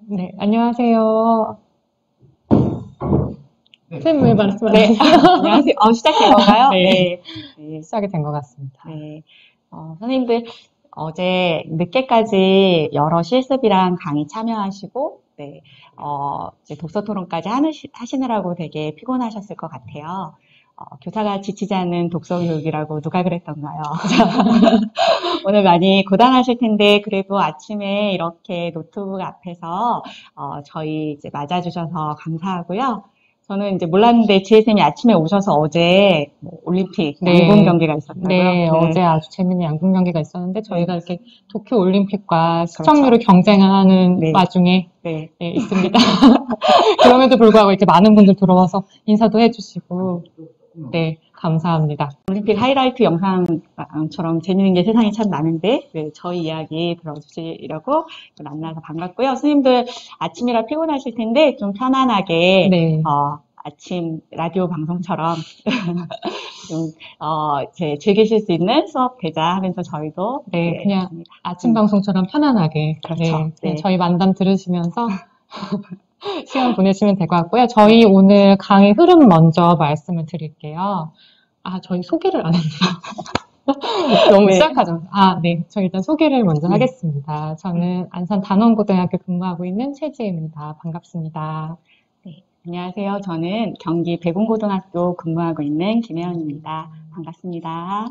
네, 안녕하세요. 네, 선생님 왜 네, 말씀하세요? 안녕하세요. 시작된 건가요? 네, 네, 네, 시작이 된 것 같습니다. 네. 선생님들 어제 늦게까지 여러 실습이랑 강의 참여하시고, 네, 이제 독서 토론까지 하시느라고 되게 피곤하셨을 것 같아요. 교사가 지치지 않는 독서 교육이라고 누가 그랬던가요? 오늘 많이 고단하실 텐데, 그래도 아침에 이렇게 노트북 앞에서, 저희 이제 맞아주셔서 감사하고요. 저는 이제 몰랐는데 지혜쌤이 아침에 오셔서 어제 뭐 올림픽 양궁 네, 경기가 있었다고요? 네, 네, 어제 아주 재밌는 양궁 경기가 있었는데 네, 저희가 이렇게 도쿄 올림픽과 그렇죠. 시청률을 경쟁하는 네, 와중에 네. 네, 있습니다. 그럼에도 불구하고 이렇게 많은 분들 들어와서 인사도 해주시고, 네, 감사합니다. 올림픽 하이라이트 영상처럼 재밌는 게 세상에 참 많은데, 네, 저희 이야기 들어주시려고 만나서 반갑고요. 선생님들 아침이라 피곤하실 텐데, 좀 편안하게, 네, 아침 라디오 방송처럼 좀, 이제 즐기실 수 있는 수업 되자 하면서 저희도, 네, 네, 그냥 합니다. 아침 방송처럼 편안하게, 그렇죠. 네, 그냥 네. 저희 만담 들으시면서 시간 보내시면 될 것 같고요. 저희 오늘 강의 흐름 먼저 말씀을 드릴게요. 저희 소개를 안 했네요. 너무 네. 시작하죠. 네. 저 일단 소개를 먼저 하겠습니다. 저는 안산 단원고등학교 근무하고 있는 최지혜입니다. 반갑습니다. 네. 안녕하세요. 저는 경기 백운고등학교 근무하고 있는 김혜연입니다. 반갑습니다.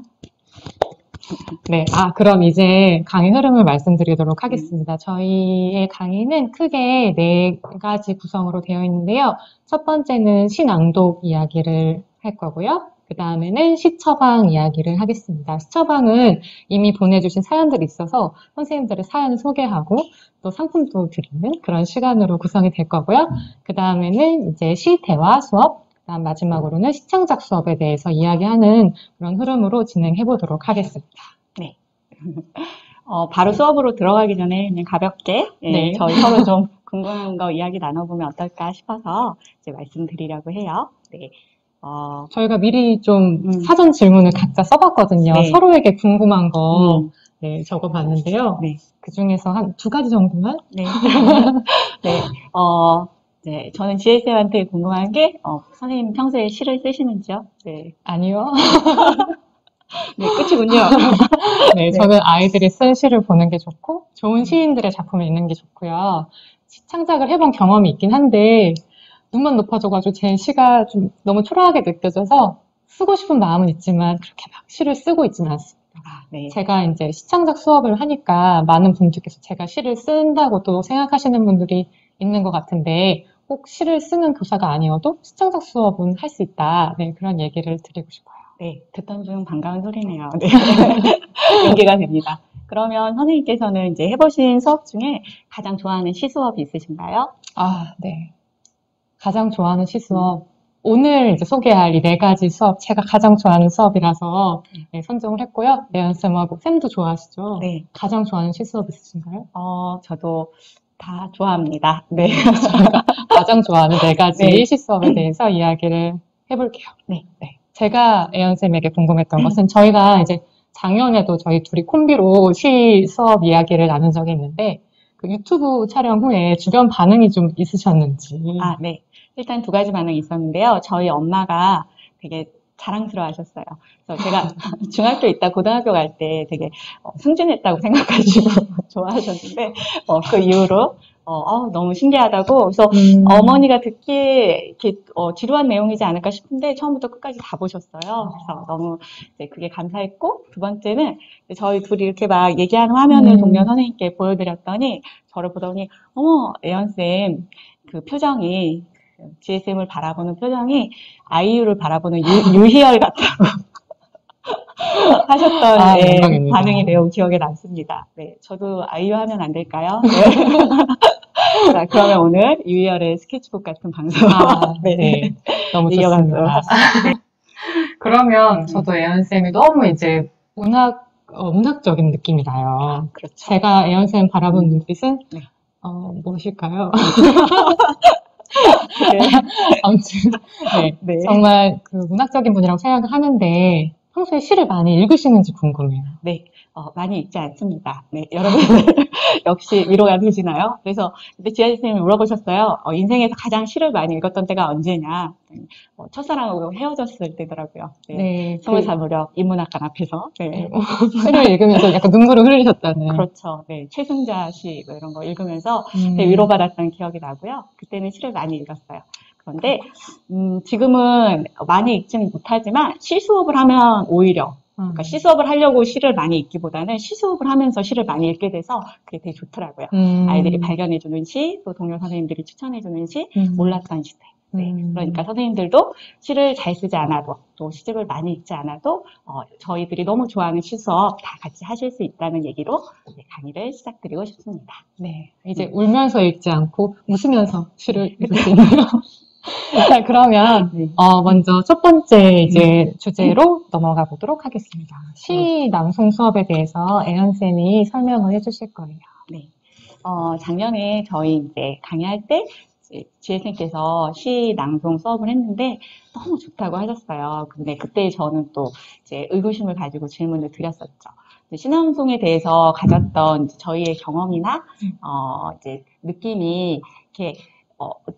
네. 그럼 이제 강의 흐름을 말씀드리도록 하겠습니다. 저희의 강의는 크게 네 가지 구성으로 되어 있는데요. 첫 번째는 시낭독 이야기를 할 거고요. 그 다음에는 시처방 이야기를 하겠습니다. 시처방은 이미 보내주신 사연들이 있어서 선생님들의 사연을 소개하고 또 상품도 드리는 그런 시간으로 구성이 될 거고요. 그 다음에는 이제 시대화 수업, 그다음 마지막으로는 시창작 수업에 대해서 이야기하는 그런 흐름으로 진행해 보도록 하겠습니다. 네. 바로 수업으로 들어가기 전에 그냥 가볍게 네. 저희 서로 좀 궁금한 거 이야기 나눠보면 어떨까 싶어서 이제 말씀드리려고 해요. 네. 저희가 미리 좀 사전 질문을 각자 써봤거든요. 네. 서로에게 궁금한 거 네, 적어봤는데요. 네. 그 중에서 한 두 가지 정도만? 네. 네. 네. 저는 지혜쌤한테 궁금한 게, 선생님 평소에 시를 쓰시는지요? 네. 아니요. 네, 끝이군요. 네, 저는 아이들이 쓴 시를 보는 게 좋고, 좋은 시인들의 작품을 읽는 게 좋고요. 시 창작을 해본 경험이 있긴 한데, 눈만 높아져가지고 제 시가 좀 너무 초라하게 느껴져서 쓰고 싶은 마음은 있지만 그렇게 막 시를 쓰고 있지는 않습니다. 네. 제가 이제 시창작 수업을 하니까 많은 분들께서 제가 시를 쓴다고 또 생각하시는 분들이 있는 것 같은데 꼭 시를 쓰는 교사가 아니어도 시창작 수업은 할 수 있다. 네, 그런 얘기를 드리고 싶어요. 네, 듣던 중 반가운 소리네요. 네. 연기가 됩니다. 그러면 선생님께서는 이제 해보신 수업 중에 가장 좋아하는 시 수업이 있으신가요? 네. 가장 좋아하는 시 수업. 오늘 이제 소개할 이 네 가지 수업, 제가 가장 좋아하는 수업이라서 네, 선정을 했고요. 예언쌤하고 쌤도 좋아하시죠? 네. 가장 좋아하는 시 수업 있으신가요? 저도 다 좋아합니다. 네. 저희가 가장 좋아하는 네 가지 네. 시 수업에 대해서 이야기를 해볼게요. 네. 제가 예언쌤에게 궁금했던 것은 저희가 이제 작년에도 저희 둘이 콤비로 시 수업 이야기를 나눈 적이 있는데 그 유튜브 촬영 후에 주변 반응이 좀 있으셨는지. 네. 일단 두 가지 반응이 있었는데요. 저희 엄마가 되게 자랑스러워 하셨어요. 그래서 제가 중학교 있다 고등학교 갈 때 되게 승진했다고 생각하시고 좋아하셨는데, 그 이후로, 너무 신기하다고. 그래서 어머니가 듣기에 이렇게, 지루한 내용이지 않을까 싶은데 처음부터 끝까지 다 보셨어요. 그래서 너무 이제 그게 감사했고, 두 번째는 저희 둘이 이렇게 막 얘기하는 화면을 동료 선생님께 보여드렸더니 저를 보더니, 어머, 예언쌤, 그 표정이, 지혜쌤을 바라보는 표정이 아이유를 바라보는 유희열 같다고 하셨던 네, 반응이 매우 기억에 남습니다. 네, 저도 아이유 하면 안 될까요? 네. 자, 그러면 오늘 유희열의 스케치북 같은 방송 네. 너무 좋습니다. 그러면 저도 애연쌤이 너무 이제 문학적인 느낌이 나요. 그렇죠. 제가 애연쌤 바라본 눈빛은 무엇일까요? 아무튼 네, 정말 그 문학적인 분이라고 생각을 하는데 평소에 시를 많이 읽으시는지 궁금해요. 네, 많이 읽지 않습니다. 네, 여러분들 역시 위로가 되시나요? 그래서 그때 지아 선생님이 물어보셨어요. 인생에서 가장 시를 많이 읽었던 때가 언제냐? 첫사랑하고 헤어졌을 때더라고요. 네, 네, 20살 무렵 인문학관 앞에서. 네. 시를 읽으면서 약간 눈물을 흘리셨다는. 그렇죠. 네, 최승자 시 이런 거 읽으면서 되게 위로받았던 기억이 나고요. 그때는 시를 많이 읽었어요. 그런데 지금은 많이 읽지는 못하지만 시 수업을 하면 오히려 그러니까 시 수업을 하려고 시를 많이 읽기보다는 시 수업을 하면서 시를 많이 읽게 돼서 그게 되게 좋더라고요. 아이들이 발견해주는 시, 또 동료 선생님들이 추천해주는 시, 몰랐던 시들. 네, 그러니까 선생님들도 시를 잘 쓰지 않아도 또 시집을 많이 읽지 않아도 저희들이 너무 좋아하는 시 수업 다 같이 하실 수 있다는 얘기로 강의를 시작드리고 싶습니다. 네, 이제 울면서 읽지 않고 웃으면서 시를 읽을 수 있네요. 자, 그러면 먼저 첫 번째 이제 주제로 넘어가 보도록 하겠습니다. 시 낭송 수업에 대해서 애연쌤이 설명을 해주실 거예요. 네, 작년에 저희 이제 강의할 때 지혜쌤께서 시 낭송 수업을 했는데 너무 좋다고 하셨어요. 근데 그때 저는 또 이제 의구심을 가지고 질문을 드렸었죠. 시낭송에 대해서 가졌던 저희의 경험이나 이제 느낌이 이렇게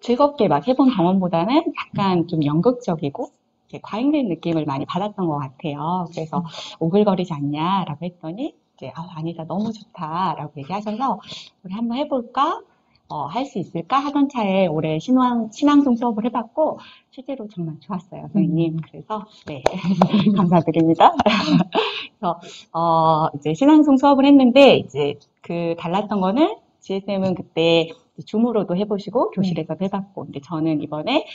즐겁게 막 해본 경험보다는 약간 좀 연극적이고 이렇게 과잉된 느낌을 많이 받았던 것 같아요. 그래서 오글거리지 않냐라고 했더니 이제 아니다 너무 좋다라고 얘기하셔서 우리 한번 해볼까? 할 수 있을까 하던 차에 올해 신앙송 수업을 해봤고 실제로 정말 좋았어요, 선생님. 그래서 네 감사드립니다. 그래서 이제 신앙송 수업을 했는데 이제 그 달랐던 거는 지혜쌤은 그때 줌으로도 해보시고 교실에서도 해봤고, 근데 저는 이번에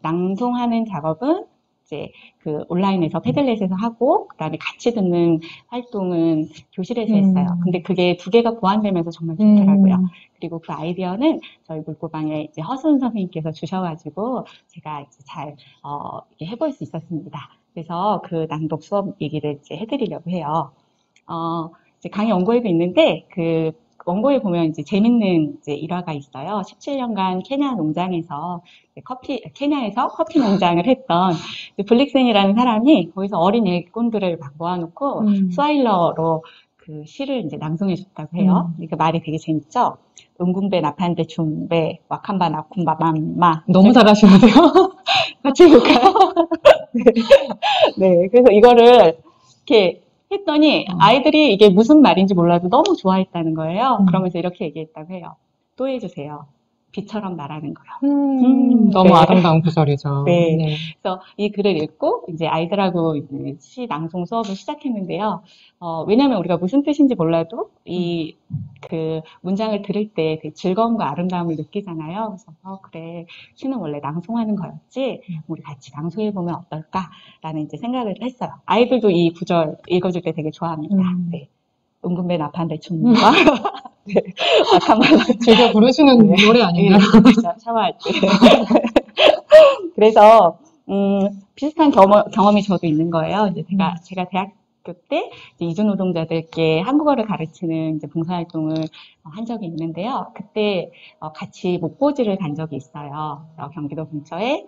낭송하는 작업은 이제 그 온라인에서 패들렛에서 하고 그다음에 같이 듣는 활동은 교실에서 했어요. 근데 그게 두 개가 보완되면서 정말 좋더라고요. 그리고 그 아이디어는 저희 물고방에 이제 허수은 선생님께서 주셔가지고 제가 이제 잘 이렇게 해볼 수 있었습니다. 그래서 그 낭독 수업 얘기를 이제 해드리려고 해요. 이제 강의 원고에도 있는데 그 원고에 보면 이제 재밌는 이제 일화가 있어요. 17년간 케냐 농장에서 케냐에서 커피 농장을 했던 블릭센이라는 사람이 거기서 어린 일꾼들을 막 모아놓고 스와일러로 그 시를 이제 낭송해 줬다고 해요. 그러니까 말이 되게 재밌죠. 은군배 나판대 줌배 와칸바 나쿤바 맘마 너무 잘하시는데요. 같이 해볼까요? 네, 그래서 이거를 이렇게 했더니 아이들이 이게 무슨 말인지 몰라도 너무 좋아했다는 거예요. 그러면서 이렇게 얘기했다고 해요. 또 해주세요. 비처럼 말하는 거요. 너무 네. 아름다운 구절이죠. 네. 네. 그래서 이 글을 읽고 이제 아이들하고 이제 시 낭송 수업을 시작했는데요. 왜냐면 우리가 무슨 뜻인지 몰라도 이 그 문장을 들을 때 되게 즐거움과 아름다움을 느끼잖아요. 그래서 그래, 시는 원래 낭송하는 거였지. 우리 같이 낭송해보면 어떨까라는 이제 생각을 했어요. 아이들도 이 구절 읽어줄 때 되게 좋아합니다. 네. 은군배 나판대 춤과 네. 즐겨 부르시는 노래 아닌가요? 네, 샤워할 때. 그래서 비슷한 경험이 저도 있는 거예요. 이제 제가 대학교 때 이주 노동자들께 한국어를 가르치는 이제 봉사활동을 한 적이 있는데요. 그때 같이 목포지를 간 적이 있어요. 경기도 근처에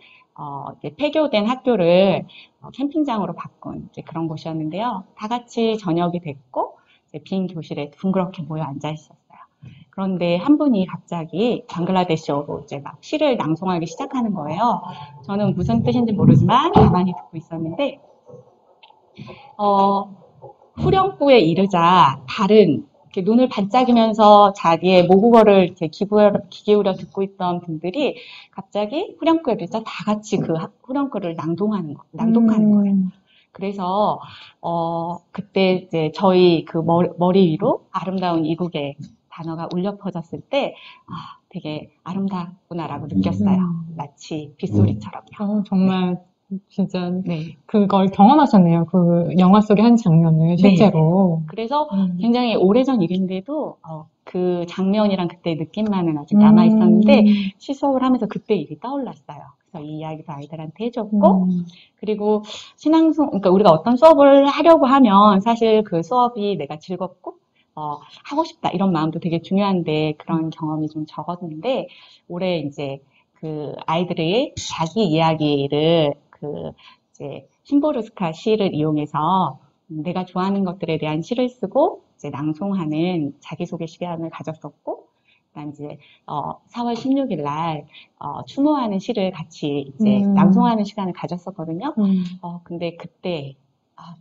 이제 폐교된 학교를 캠핑장으로 바꾼 이제 그런 곳이었는데요. 다 같이 저녁이 됐고 이제 빈 교실에 둥그렇게 모여 앉아 있었어요. 그런데 한 분이 갑자기 방글라데시어로 이제 막 시를 낭송하기 시작하는 거예요. 저는 무슨 뜻인지 모르지만 가만히 듣고 있었는데, 후렴구에 이르자 다른 이렇게 눈을 반짝이면서 자기의 모국어를 이렇게 귀 기울여 듣고 있던 분들이 갑자기 후렴구에 이르자 다 같이 그 후렴구를 낭독하는 거예요. 그래서 그때 이제 저희 그 머리 위로 아름다운 이국의 단어가 울려 퍼졌을 때 되게 아름답구나라고 느꼈어요. 마치 빗소리처럼요. 정말 진짜 네. 그걸 경험하셨네요. 그 영화 속의 한 장면을 실제로. 네. 그래서 굉장히 오래전 일인데도 그 장면이랑 그때 느낌만은 아직 남아 있었는데 시 수업을 하면서 그때 일이 떠올랐어요. 그래서 이 이야기도 아이들한테 해줬고 그리고 신앙송, 그러니까 우리가 어떤 수업을 하려고 하면 사실 그 수업이 내가 즐겁고 하고 싶다 이런 마음도 되게 중요한데 그런 경험이 좀 적었는데 올해 이제 그 아이들의 자기 이야기를 이제 심보르스카 시를 이용해서 내가 좋아하는 것들에 대한 시를 쓰고 이제 낭송하는 자기소개 시간을 가졌었고, 그다음 이제 4월 16일 날 추모하는 시를 같이 이제 낭송하는 시간을 가졌었거든요. 근데 그때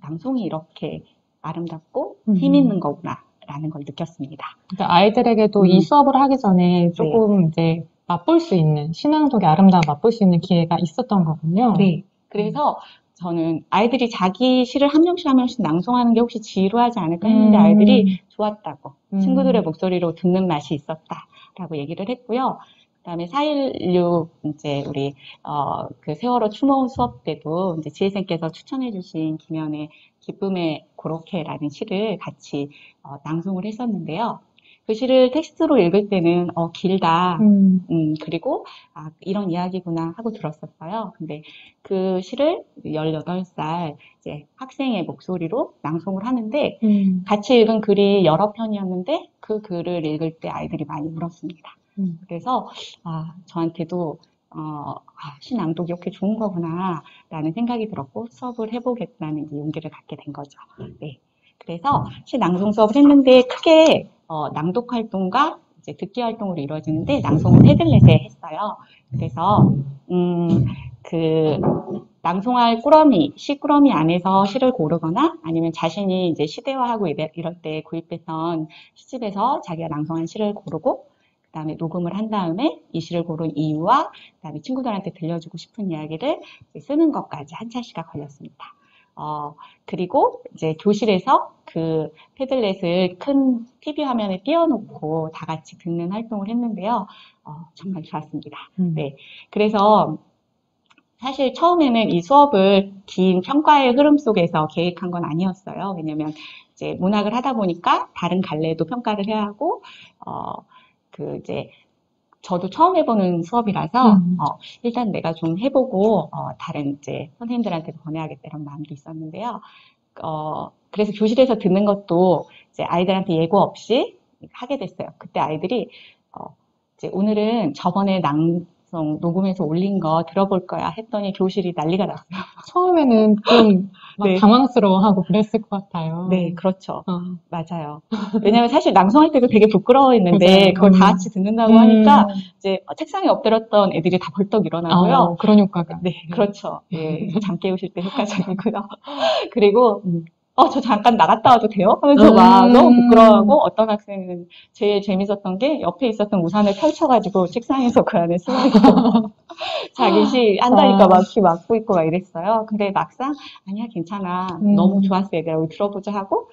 낭송이 이렇게 아름답고 힘 있는 거구나라는 걸 느꼈습니다. 그러니까 아이들에게도 이 수업을 하기 전에 조금 이제 맛볼 수 있는, 신앙독의 아름다움 맛볼 수 있는 기회가 있었던 거군요. 네. 그래서 저는 아이들이 자기 시를 한 명씩 한 명씩 낭송하는 게 혹시 지루하지 않을까 했는데 아이들이 좋았다고, 친구들의 목소리로 듣는 맛이 있었다라고 얘기를 했고요. 그다음에 4.16 이제 우리 그 세월호 추모 수업 때도 이제 지혜쌤께서 추천해주신 김연의 기쁨의 고로케라는 시를 같이 낭송을 했었는데요. 그 시를 텍스트로 읽을 때는 길다. 그리고 이런 이야기구나 하고 들었었어요. 근데 그 시를 18살 이제 학생의 목소리로 낭송을 하는데 같이 읽은 글이 여러 편이었는데 그 글을 읽을 때 아이들이 많이 울었습니다. 그래서 저한테도 시 낭독이 이렇게 좋은 거구나 라는 생각이 들었고 수업을 해보겠다는 용기를 갖게 된 거죠. 네. 그래서 시 낭송 수업을 했는데 크게 낭독 활동과 이제 듣기 활동으로 이루어지는데 낭송은 패들렛에 했어요. 그래서 그 낭송할 꾸러미, 시 꾸러미 안에서 시를 고르거나 아니면 자신이 이제 시대화하고 이럴 때 구입했던 시집에서 자기가 낭송한 시를 고르고 그다음에 녹음을 한 다음에 이 시를 고른 이유와 그다음에 친구들한테 들려주고 싶은 이야기를 쓰는 것까지 한 차시가 걸렸습니다. 그리고 이제 교실에서 그 패들렛을 큰 TV 화면에 띄워놓고 다 같이 듣는 활동을 했는데요. 정말 좋았습니다. 네. 그래서 사실 처음에는 이 수업을 긴 평가의 흐름 속에서 계획한 건 아니었어요. 왜냐면 이제 문학을 하다 보니까 다른 갈래도 평가를 해야 하고, 이제 저도 처음 해보는 수업이라서 일단 내가 좀 해보고 다른 이제 선생님들한테도 권해야겠다 이런 마음도 있었는데요. 그래서 교실에서 듣는 것도 이제 아이들한테 예고 없이 하게 됐어요. 그때 아이들이 이제 오늘은 저번에 낭송 녹음해서 올린 거 들어볼 거야 했더니 교실이 난리가 났어요. 처음에는 좀 막 네. 당황스러워하고 그랬을 것 같아요. 네, 그렇죠. 맞아요. 왜냐면 사실 낭송할 때도 되게 부끄러워했는데 맞아요. 그걸 다 같이 듣는다고 하니까 이제 책상에 엎드렸던 애들이 다 벌떡 일어나고요. 그런 효과가. 네, 그렇죠. 예, 잠 깨우실 때 효과적이고요. 그리고 저 잠깐 나갔다 와도 돼요? 하면서 막 너무 부끄러워하고 어떤 학생은 제일 재밌었던 게 옆에 있었던 우산을 펼쳐가지고 책상에서 그 안에 숨어있고 자기 시 한다니까 막 귀 막고 있고 막 이랬어요. 근데 막상 아니야 괜찮아 너무 좋았어 얘들아 우리 들어보자 하고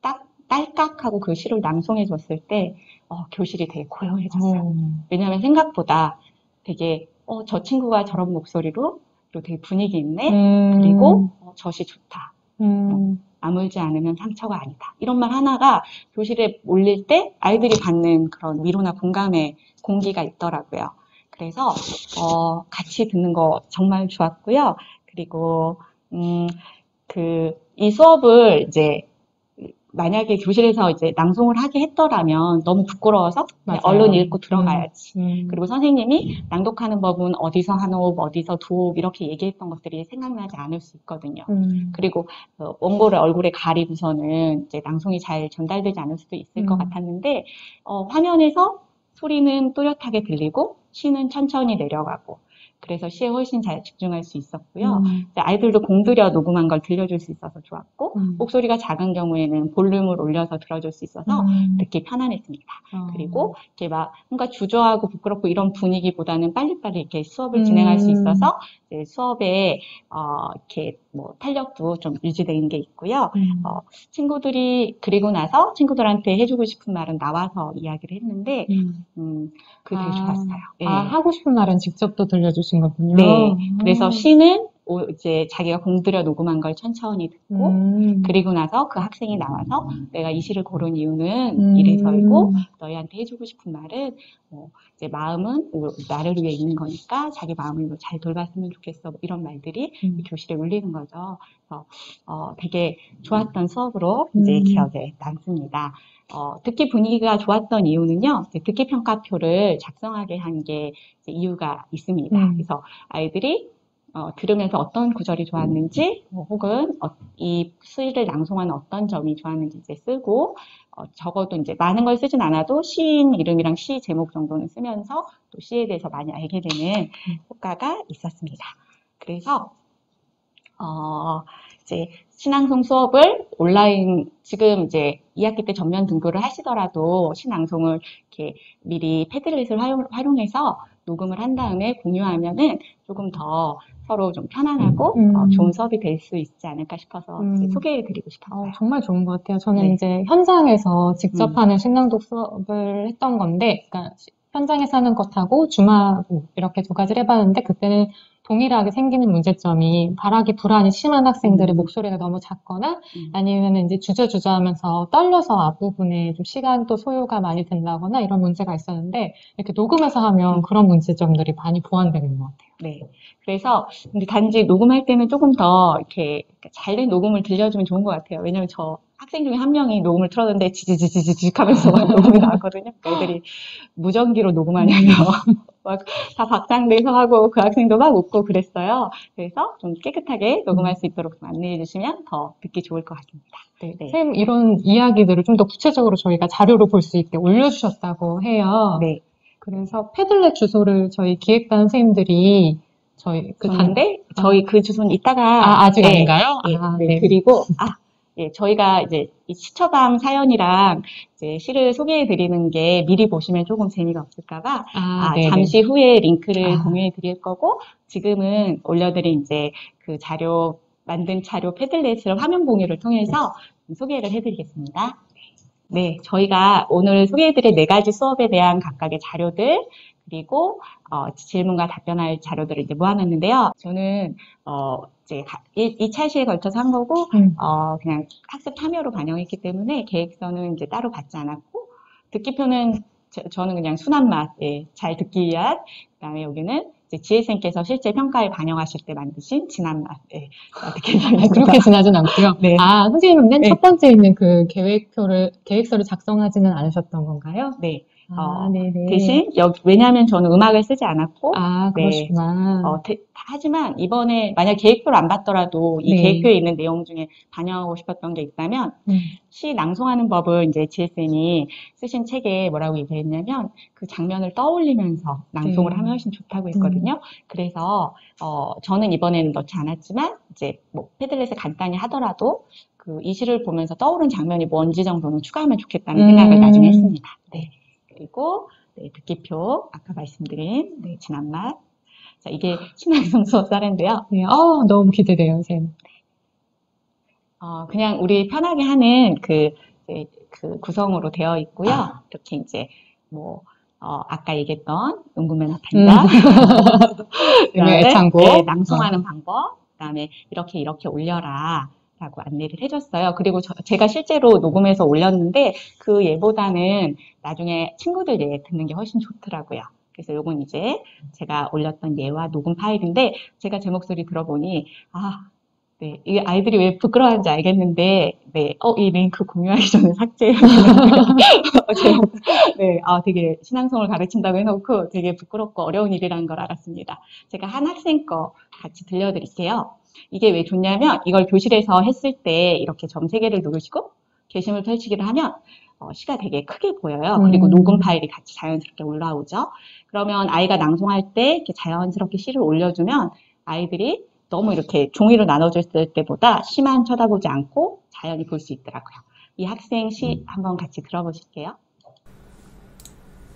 딱 딸깍하고 그 시를 낭송해 줬을 때 교실이 되게 고요해졌어요. 왜냐하면 생각보다 되게 저 친구가 저런 목소리로 그리고 되게 분위기 있네. 그리고 젖이 좋다. 아물지 않으면 상처가 아니다. 이런 말 하나가 교실에 올릴 때 아이들이 받는 그런 위로나 공감의 공기가 있더라고요. 그래서 같이 듣는 거 정말 좋았고요. 그리고 이 수업을 이제 만약에 교실에서 이제 낭송을 하게 했더라면 너무 부끄러워서 얼른 읽고 들어가야지. 그리고 선생님이 낭독하는 법은 어디서 한 호흡, 어디서 두 호흡 이렇게 얘기했던 것들이 생각나지 않을 수 있거든요. 그리고 원고를 얼굴에 가리고서는 이제 낭송이 잘 전달되지 않을 수도 있을 것 같았는데 화면에서 소리는 또렷하게 들리고 시는 천천히 내려가고 그래서 시에 훨씬 잘 집중할 수 있었고요. 아이들도 공들여 녹음한 걸 들려줄 수 있어서 좋았고 목소리가 작은 경우에는 볼륨을 올려서 들어줄 수 있어서 듣기 편안했습니다. 그리고 이렇게 막 뭔가 주저하고 부끄럽고 이런 분위기보다는 빨리빨리 이렇게 수업을 진행할 수 있어서 이제 수업에 이렇게 뭐 탄력도 좀 유지되는 게 있고요. 친구들이 그리고 나서 친구들한테 해주고 싶은 말은 나와서 이야기를 했는데 그게 되게 좋았어요. 네. 하고 싶은 말은 직접 또 들려주신 거군요. 네. 그래서 시는 이제 자기가 공들여 녹음한 걸 천천히 듣고 그리고 나서 그 학생이 나와서 내가 이 시를 고른 이유는 이래서이고 너희한테 해주고 싶은 말은 이제 마음은 나를 위해 있는 거니까 자기 마음을 잘 돌봤으면 좋겠어 뭐 이런 말들이 교실에 울리는 거죠. 그래서 되게 좋았던 수업으로 이제 기억에 남습니다. 듣기 분위기가 좋았던 이유는요, 듣기 평가표를 작성하게 한 게 이유가 있습니다. 그래서 아이들이 들으면서 어떤 구절이 좋았는지, 혹은 이 시를 낭송하는 어떤 점이 좋았는지 이제 쓰고, 적어도 이제 많은 걸 쓰진 않아도 시인 이름이랑 시 제목 정도는 쓰면서 또 시에 대해서 많이 알게 되는 효과가 있었습니다. 그래서, 이제 신앙송 수업을 온라인, 지금 이제 2학기 때 전면 등교를 하시더라도 신앙송을 이렇게 미리 패들렛을 활용해서 녹음을 한 다음에 공유하면은 조금 더 서로 좀 편안하고 좋은 수업이 될 수 있지 않을까 싶어서 이제 소개해드리고 싶었어요. 정말 좋은 것 같아요. 저는 네. 이제 현장에서 직접 하는 신앙독 수업을 했던 건데, 그러니까 현장에서 하는 것하고 주마도 이렇게 두 가지를 해봤는데, 그때는 동일하게 생기는 문제점이 발악이 불안이 심한 학생들의 목소리가 너무 작거나 아니면 이제 주저주저 하면서 떨려서 앞부분에 좀 시간도 소요가 많이 된다거나 이런 문제가 있었는데, 이렇게 녹음해서 하면 그런 문제점들이 많이 보완되는 것 같아요. 네. 그래서 근데 단지 녹음할 때는 조금 더 이렇게 잘된 녹음을 들려주면 좋은 것 같아요. 왜냐면 저 학생 중에 한 명이 녹음을 틀었는데 지지지지직 하면서 막 녹음이 나왔거든요. 애들이 무전기로 녹음하냐며 막 다 박장대서 하고 그 학생도 막 웃고 그랬어요. 그래서 좀 깨끗하게 녹음할 수 있도록 좀 안내해 주시면 더 듣기 좋을 것 같습니다. 네. 선생님, 이런 이야기들을 좀 더 구체적으로 저희가 자료로 볼 수 있게 올려주셨다고 해요. 네. 그래서 패들렛 주소를 저희 기획단 선생님들이 저희 저희 그 주소는 이따가 아직 아닌가요? 네. 그리고 저희가 이제 이 시처방 사연이랑 이제 시를 소개해 드리는 게 미리 보시면 조금 재미가 없을까봐 잠시 후에 링크를 공유해 드릴 거고, 지금은 올려드린 이제 그 만든 자료 패들렛을 화면 공유를 통해서 소개를 해드리겠습니다. 네, 저희가 오늘 소개해드릴 4가지 수업에 대한 각각의 자료들, 그리고 질문과 답변할 자료들을 이제 모아놨는데요. 저는 이제 2차 시에 걸쳐서 한 거고, 그냥 학습 참여로 반영했기 때문에 계획서는 이제 따로 받지 않았고, 듣기표는 저는 그냥 순한 맛, 잘 듣기 위한, 그다음에 여기는 이제 지혜쌤께서 실제 평가에 반영하실 때 만드신 진한 맛, 그렇게 진하진 않고요. 네. 선생님은 맨 첫 번째 있는 그 계획서를 작성하지는 않으셨던 건가요? 네. 대신 왜냐하면 저는 음악을 쓰지 않았고, 그러시구나. 하지만 이번에 만약 계획표를 안 봤더라도 이 계획표에 있는 내용 중에 반영하고 싶었던 게 있다면, 시 낭송하는 법을 이제 지혜쌤이 쓰신 책에 뭐라고 얘기했냐면, 그 장면을 떠올리면서 낭송을 하면 훨씬 좋다고 했거든요. 그래서 저는 이번에는 넣지 않았지만 이제 뭐 패들렛을 간단히 하더라도 이 시를 보면서 떠오른 장면이 뭔지 정도는 추가하면 좋겠다는 생각을 나중에 했습니다. 네. 그리고 듣기표 아까 말씀드린 진한 맛. 자, 이게 신앙송 수업 사례인데요. 네, 너무 기대돼요, 선생님. 그냥 우리 편하게 하는 그 구성으로 되어 있고요. 이렇게 이제 아까 얘기했던 은구매나 판다. 그다음에 낭송하는 방법. 그다음에 이렇게 올려라. 라고 안내를 해줬어요. 그리고 제가 실제로 녹음해서 올렸는데 그 예보다는 나중에 친구들 예 듣는 게 훨씬 좋더라고요. 그래서 요건 이제 제가 올렸던 예와 녹음 파일인데, 제가 제 목소리 들어보니 네, 이 아이들이 왜 부끄러워하는지 알겠는데, 이 링크 공유하기 전에 삭제해야 네, 되게 신앙송을 가르친다고 해놓고 되게 부끄럽고 어려운 일이라는 걸 알았습니다. 제가 한 학생 거 같이 들려드릴게요. 이게 왜 좋냐면, 이걸 교실에서 했을 때 이렇게 점 3개를 누르시고 게시물 펼치기를 하면 시가 되게 크게 보여요. 그리고 녹음 파일이 같이 자연스럽게 올라오죠. 그러면 아이가 낭송할 때 이렇게 자연스럽게 시를 올려주면 아이들이 너무 이렇게 종이로 나눠줬을 때보다 시만 쳐다보지 않고 자연히 볼 수 있더라고요. 이 학생 시 한번 같이 들어보실게요.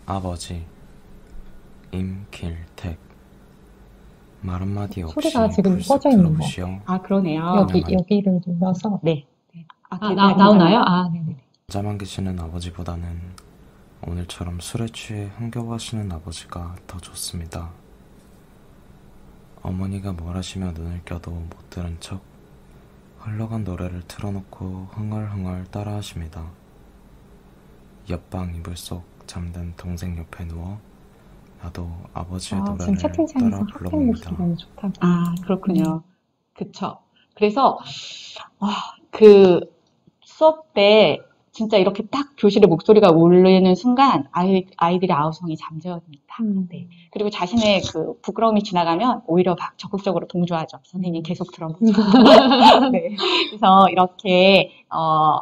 아버지, 임길택. 말 한마디 없이 소리가 지금 꺼져 있는 거. 그러네요. 여기를 눌러서. 네. 나오나요? 네네. 잠만 계시는 아버지보다는 오늘처럼 술에 취해 흥겨워하시는 아버지가 더 좋습니다. 어머니가 뭘 하시며 눈을 껴도 못 들은 척 흘러간 노래를 틀어놓고 흥얼흥얼 따라하십니다. 옆방 이불 속 잠든 동생 옆에 누워 나도 아버지의 노래를 따라 불러봅니다. 그렇군요. 그쵸. 그래서 그 수업 때 진짜 이렇게 딱 교실에 목소리가 울리는 순간 아이들의 아우성이 잠재워집니다. 네. 그리고 자신의 그 부끄러움이 지나가면 오히려 막 적극적으로 동조하죠. 선생님 계속 들어보세요. 네. 그래서 이렇게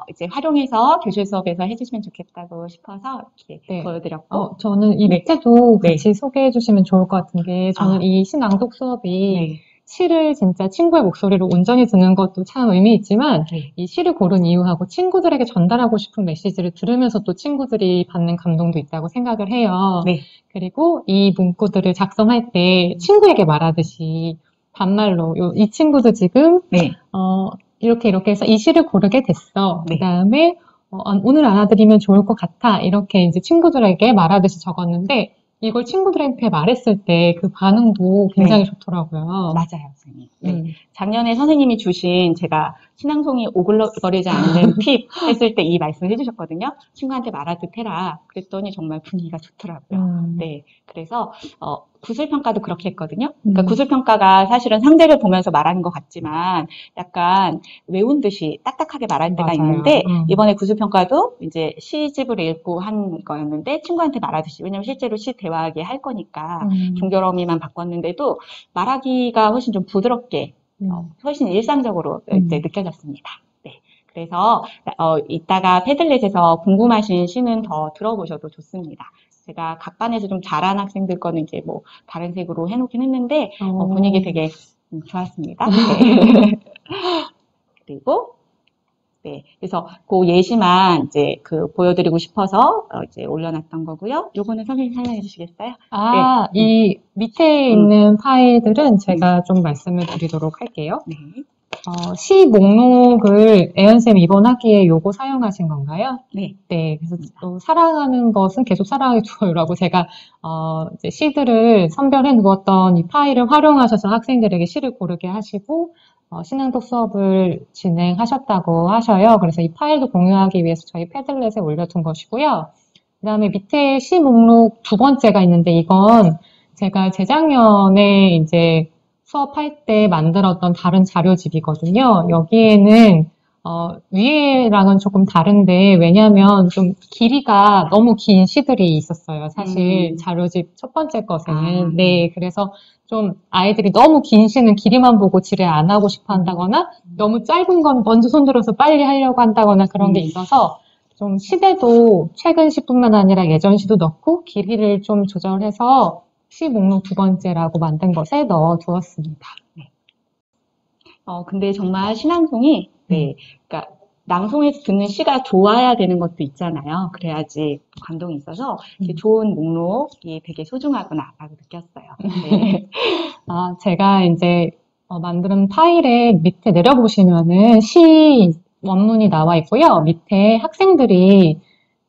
이제 활용해서 교실 수업에서 해주시면 좋겠다고 싶어서 이렇게 네. 보여드렸고, 저는 이 네. 밑에도 네. 같이 소개해 주시면 좋을 것 같은 게, 저는 이 시낭독 수업이 네. 시를 진짜 친구의 목소리로 온전히 듣는 것도 참 의미 있지만, 네. 이 시를 고른 이유하고 친구들에게 전달하고 싶은 메시지를 들으면서 또 친구들이 받는 감동도 있다고 생각을 해요. 네. 그리고 이 문구들을 작성할 때 친구에게 말하듯이 반말로 이 친구도 지금 네. 이렇게 해서 이 시를 고르게 됐어. 네. 그다음에 오늘 알아들으면 좋을 것 같아. 이렇게 이제 친구들에게 말하듯이 적었는데, 이걸 친구들한테 말했을 때 그 반응도 굉장히 좋더라고요. 맞아요, 선생님. 네. 작년에 선생님이 주신 제가 신앙송이 오글거리지 않는 팁 했을 때 이 말씀을 해주셨거든요. 친구한테 말하듯 해라. 그랬더니 정말 분위기가 좋더라고요. 네. 그래서 구술평가도 그렇게 했거든요. 그러니까 구술평가가 사실은 상대를 보면서 말하는 것 같지만 약간 외운 듯이 딱딱하게 말할 때가 맞아요. 있는데, 이번에 구술평가도 이제 시집을 읽고 한 거였는데 친구한테 말하듯이, 왜냐면 실제로 시 대화하게 할 거니까 중결어미만 바꿨는데도 말하기가 훨씬 좀 부드럽게 훨씬 일상적으로 이제 느껴졌습니다. 네. 그래서 이따가 패들렛에서 궁금하신 시는 더 들어보셔도 좋습니다. 제가 각 반에서 좀 잘한 학생들 거는 이제 뭐 다른 색으로 해놓긴 했는데 분위기 되게 좋았습니다. 네. 그리고 네, 그래서 그 예시만 이제 보여드리고 싶어서 이제 올려놨던 거고요. 요거는 선생님 설명해 주시겠어요? 네. 이 밑에 있는 파일들은 제가 좀 말씀을 드리도록 할게요. 네. 시 목록을 애연쌤 이번 학기에 요거 사용하신 건가요? 네. 네. 그래서 또 사랑하는 것은 계속 사랑해 두어요라고 제가 이제 시들을 선별해 두었던 이 파일을 활용하셔서 학생들에게 시를 고르게 하시고 신앙독 수업을 진행하셨다고 하셔요. 그래서 이 파일도 공유하기 위해서 저희 패들렛에 올려둔 것이고요. 그 다음에 밑에 시 목록 두 번째가 있는데, 이건 제가 재작년에 이제 수업할 때 만들었던 다른 자료집이거든요. 여기에는 위에랑은 조금 다른데, 왜냐하면 좀 길이가 너무 긴 시들이 있었어요. 사실 자료집 첫 번째 것에는. 네, 그래서 좀 아이들이 너무 긴 시는 길이만 보고 지레 안 하고 싶어 한다거나, 너무 짧은 건 먼저 손들어서 빨리 하려고 한다거나 그런 게 있어서, 좀 시대도 최근 시뿐만 아니라 예전 시도 넣고 길이를 좀 조절해서 시 목록 두 번째라고 만든 것에 넣어 두었습니다. 네. 근데 정말 신앙송이, 네, 그러니까 낭송에서 듣는 시가 좋아야 되는 것도 있잖아요. 그래야지 감동이 있어서 좋은 목록이 되게 소중하구나라고 느꼈어요. 네. 제가 이제 만든 파일에 밑에 내려보시면은 시 원문이 나와 있고요. 밑에 학생들이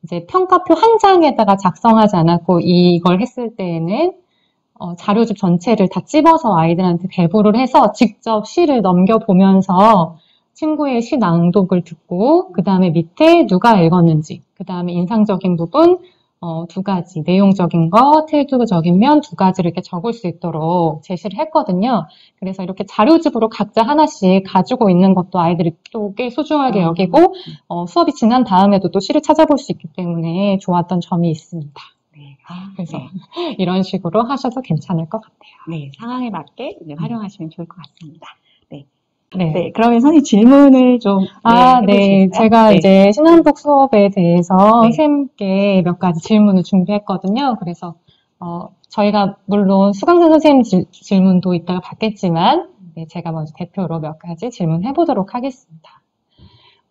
이제 평가표 한 장에다가 작성하지 않았고 이걸 했을 때에는 자료집 전체를 다 찝어서 아이들한테 배부를 해서 직접 시를 넘겨보면서 친구의 시 낭독을 듣고, 그 다음에 밑에 누가 읽었는지, 그 다음에 인상적인 부분 두 가지, 내용적인 거, 태도적인 면 두 가지를 이렇게 적을 수 있도록 제시를 했거든요. 그래서 이렇게 자료집으로 각자 하나씩 가지고 있는 것도 아이들이 또 꽤 소중하게 여기고, 수업이 지난 다음에도 또 시를 찾아볼 수 있기 때문에 좋았던 점이 있습니다. 네. 그래서 이런 식으로 하셔도 괜찮을 것 같아요. 네, 상황에 맞게 이제 활용하시면 좋을 것 같습니다. 네, 그러면 선생님 질문을 좀 네. 제가 이제 신앙독 수업에 대해서 선생님께 몇 가지 질문을 준비했거든요. 그래서 저희가 물론 수강생 선생님 질문도 이따가 받겠지만, 네, 제가 먼저 대표로 몇 가지 질문해 보도록 하겠습니다.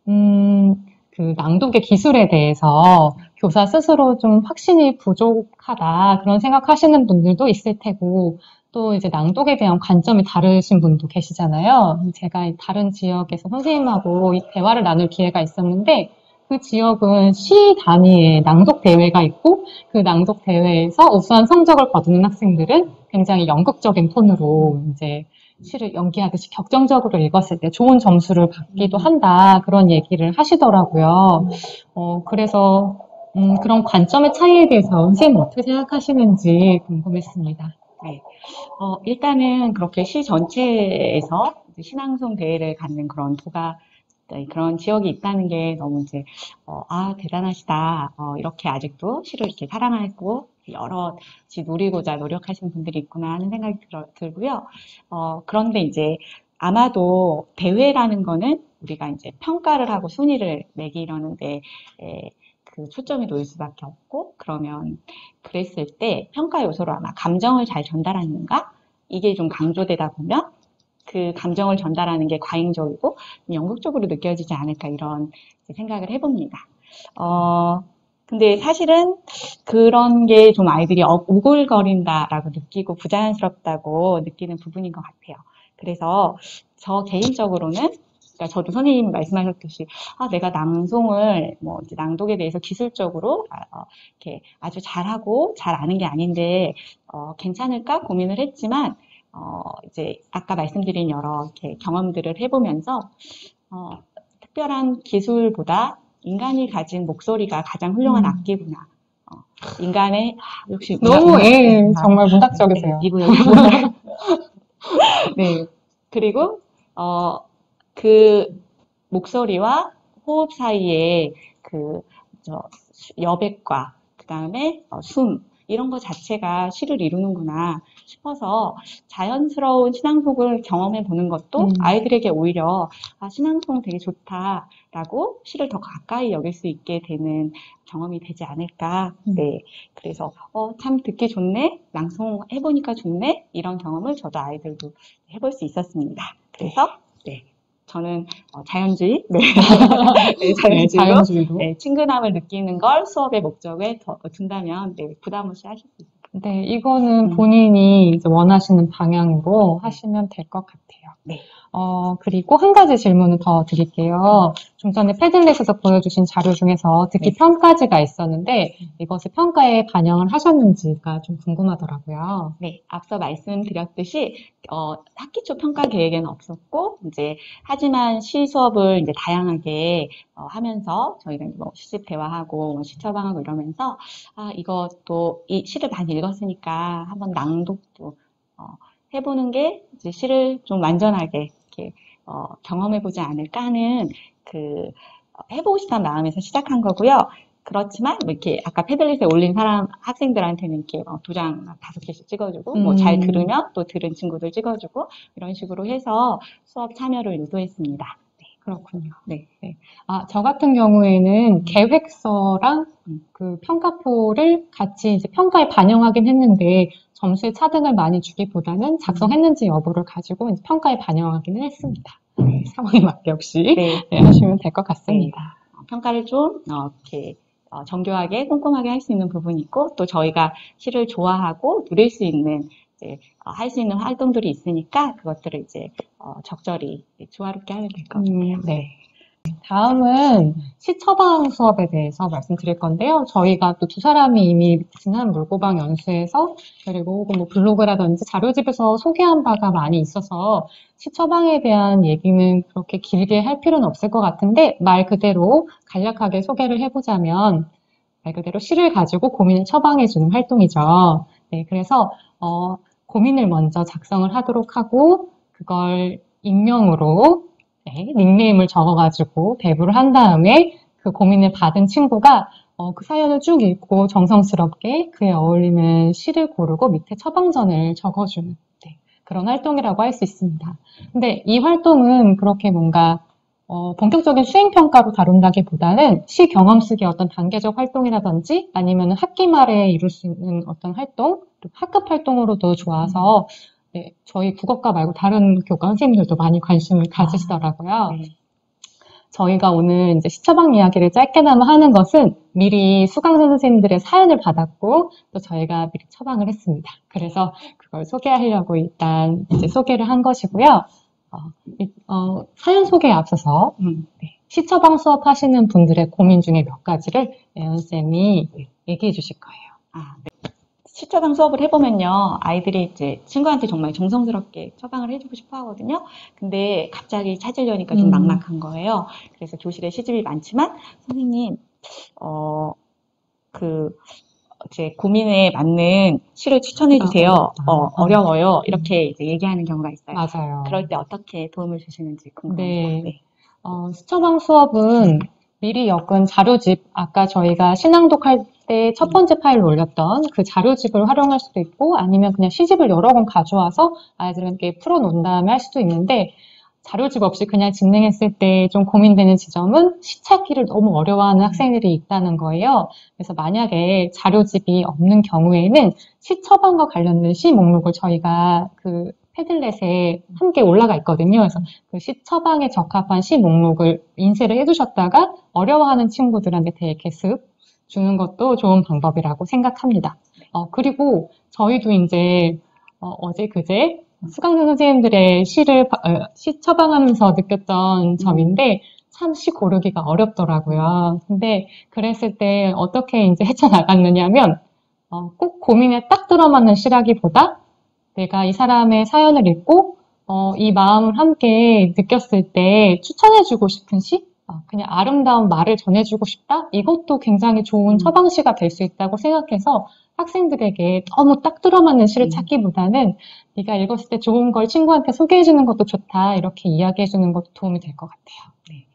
그 낭독의 기술에 대해서 교사 스스로 좀 확신이 부족하다, 그런 생각하시는 분들도 있을 테고, 또 이제 낭독에 대한 관점이 다르신 분도 계시잖아요. 제가 다른 지역에서 선생님하고 대화를 나눌 기회가 있었는데, 그 지역은 시 단위의 낭독 대회가 있고, 그 낭독 대회에서 우수한 성적을 거두는 학생들은 굉장히 연극적인 톤으로 이제 시를 연기하듯이 격정적으로 읽었을 때 좋은 점수를 받기도 한다, 그런 얘기를 하시더라고요. 그래서 그런 관점의 차이에 대해서 선생님 어떻게 생각하시는지 궁금했습니다. 네. 일단은 그렇게 시 전체에서 신앙송 대회를 갖는 그런 도가 그런 지역이 있다는 게 너무 이제, 대단하시다. 이렇게 아직도 시를 이렇게 사랑하고 여러 누리고자 노력하시는 분들이 있구나 하는 생각이 들고요. 그런데 이제 아마도 대회라는 거는 우리가 이제 평가를 하고 순위를 매기려는데, 그 초점이 놓일 수밖에 없고, 그러면 그랬을 때 평가 요소로 아마 감정을 잘 전달하는가? 이게 좀 강조되다 보면 그 감정을 전달하는 게 과잉적이고 연극적으로 느껴지지 않을까 이런 생각을 해봅니다. 근데 사실은 그런 게 좀 아이들이 오글거린다라고 느끼고 부자연스럽다고 느끼는 부분인 것 같아요. 그래서 저 개인적으로는 그러니까 저도 선생님이 말씀하셨듯이 내가 낭송을 뭐 이제 낭독에 대해서 기술적으로 이렇게 아주 잘하고 잘 아는 게 아닌데 괜찮을까 고민을 했지만 이제 아까 말씀드린 여러 이렇게 경험들을 해보면서 특별한 기술보다 인간이 가진 목소리가 가장 훌륭한 악기구나. 인간의 역시 너무 정말 문학적이세요. 네. 그리고 그 목소리와 호흡 사이에 그 여백과 그 다음에 숨 이런 거 자체가 시를 이루는구나 싶어서 자연스러운 신앙송을 경험해 보는 것도 아이들에게 오히려 신앙송 되게 좋다라고 시를 더 가까이 여길 수 있게 되는 경험이 되지 않을까. 네. 그래서 참 듣기 좋네, 낭송 해보니까 좋네 이런 경험을 저도 아이들도 해볼 수 있었습니다. 그래서 네. 저는 자연주의, 자연주의로 친근함을 느끼는 걸 수업의 목적에 둔다면 부담 없이 하실 수 있을 것 같아요. 네, 이거는 본인이 이제 원하시는 방향으로 하시면 될 것 같아요. 네. 그리고 한 가지 질문을 더 드릴게요. 좀 전에 패들렛에서 보여주신 자료 중에서 듣기 평가지가 있었는데 이것을 평가에 반영을 하셨는지가 좀 궁금하더라고요. 네, 앞서 말씀드렸듯이 학기 초 평가 계획에는 없었고 이제 하지만 시 수업을 이제 다양하게 하면서 저희가 뭐 시집 대화하고 뭐 시 처방하고 이러면서 이것도 이 시를 많이 읽었으니까 한번 낭독도 해보는 게 이제 시를 좀 완전하게 이렇게 경험해보지 않을까 하는 해보고 싶다는 마음에서 시작한 거고요. 그렇지만 뭐 이렇게 아까 패들릿에 올린 학생들한테는 이렇게 2장, 5개씩 찍어주고 뭐 잘 들으면 또 들은 친구들 찍어주고 이런 식으로 해서 수업 참여를 유도했습니다. 네, 그렇군요. 네. 저 같은 경우에는 계획서랑 그 평가표를 같이 이제 평가에 반영하긴 했는데 점수에 차등을 많이 주기보다는 작성했는지 여부를 가지고 이제 평가에 반영하기는 했습니다. 상황에 맞게 역시 하시면 될 것 같습니다. 평가를 좀 이렇게 정교하게 꼼꼼하게 할 수 있는 부분이 있고 또 저희가 시를 좋아하고 누릴 수 있는 이제 할 수 있는 활동들이 있으니까 그것들을 이제 적절히 조화롭게 하면 될 것 같아요. 네. 다음은 시 처방 수업에 대해서 말씀드릴 건데요. 저희가 또 두 사람이 이미 지난 물고방 연수에서 그리고 혹은 뭐 블로그라든지 자료집에서 소개한 바가 많이 있어서 시 처방에 대한 얘기는 그렇게 길게 할 필요는 없을 것 같은데 말 그대로 간략하게 소개를 해보자면 말 그대로 시를 가지고 고민을 처방해주는 활동이죠. 네, 그래서 고민을 먼저 작성을 하도록 하고 그걸 익명으로 닉네임을 적어가지고 배부를 한 다음에 그 고민을 받은 친구가 그 사연을 쭉 읽고 정성스럽게 그에 어울리는 시를 고르고 밑에 처방전을 적어주는 그런 활동이라고 할 수 있습니다. 근데 이 활동은 그렇게 뭔가 본격적인 수행평가로 다룬다기보다는 시 경험 쓰기 어떤 단계적 활동이라든지 아니면 학기 말에 이룰 수 있는 어떤 활동, 또 학급 활동으로도 좋아서 저희 국어과 말고 다른 교과 선생님들도 많이 관심을 가지시더라고요. 저희가 오늘 이제 시처방 이야기를 짧게나마 하는 것은 미리 수강 선생님들의 사연을 받았고 또 저희가 미리 처방을 했습니다. 그래서 그걸 소개하려고 일단 이제 소개를 한 것이고요. 사연 소개에 앞서서 시처방 수업 하시는 분들의 고민 중에 몇 가지를 예언쌤이 얘기해 주실 거예요. 시처방 수업을 해보면요, 아이들이 이제 친구한테 정말 정성스럽게 처방을 해주고 싶어 하거든요. 근데 갑자기 찾으려니까 좀 막막한 거예요. 그래서 교실에 시집이 많지만, 선생님, 제 고민에 맞는 시를 추천해 주세요. 어려워요. 이렇게 이제 얘기하는 경우가 있어요. 맞아요. 그럴 때 어떻게 도움을 주시는지 궁금해요. 시처방 수업은 미리 엮은 자료집, 아까 저희가 신앙독할 때 첫 번째 파일로 올렸던 그 자료집을 활용할 수도 있고, 아니면 그냥 시집을 여러 권 가져와서 아이들에게 풀어놓은 다음에 할 수도 있는데, 자료집 없이 그냥 진행했을 때 좀 고민되는 지점은 시 찾기를 너무 어려워하는 학생들이 있다는 거예요. 그래서 만약에 자료집이 없는 경우에는 시 처방과 관련된 시 목록을 저희가 그 패들렛에 함께 올라가 있거든요. 그래서 그 시 처방에 적합한 시 목록을 인쇄를 해두셨다가 어려워하는 친구들한테 대개습 주는 것도 좋은 방법이라고 생각합니다. 그리고 저희도 이제 어제 그제 수강생 선생님들의 시 처방하면서 느꼈던 점인데 참 시 고르기가 어렵더라고요. 근데 그랬을 때 어떻게 이제 헤쳐나갔느냐면 꼭 고민에 딱 들어맞는 시라기보다 내가 이 사람의 사연을 읽고 이 마음을 함께 느꼈을 때 추천해주고 싶은 시? 그냥 아름다운 말을 전해주고 싶다? 이것도 굉장히 좋은 처방시가 될 수 있다고 생각해서 학생들에게 너무 딱 들어맞는 시를 찾기보다는 네가 읽었을 때 좋은 걸 친구한테 소개해주는 것도 좋다. 이렇게 이야기해주는 것도 도움이 될 것 같아요. 네.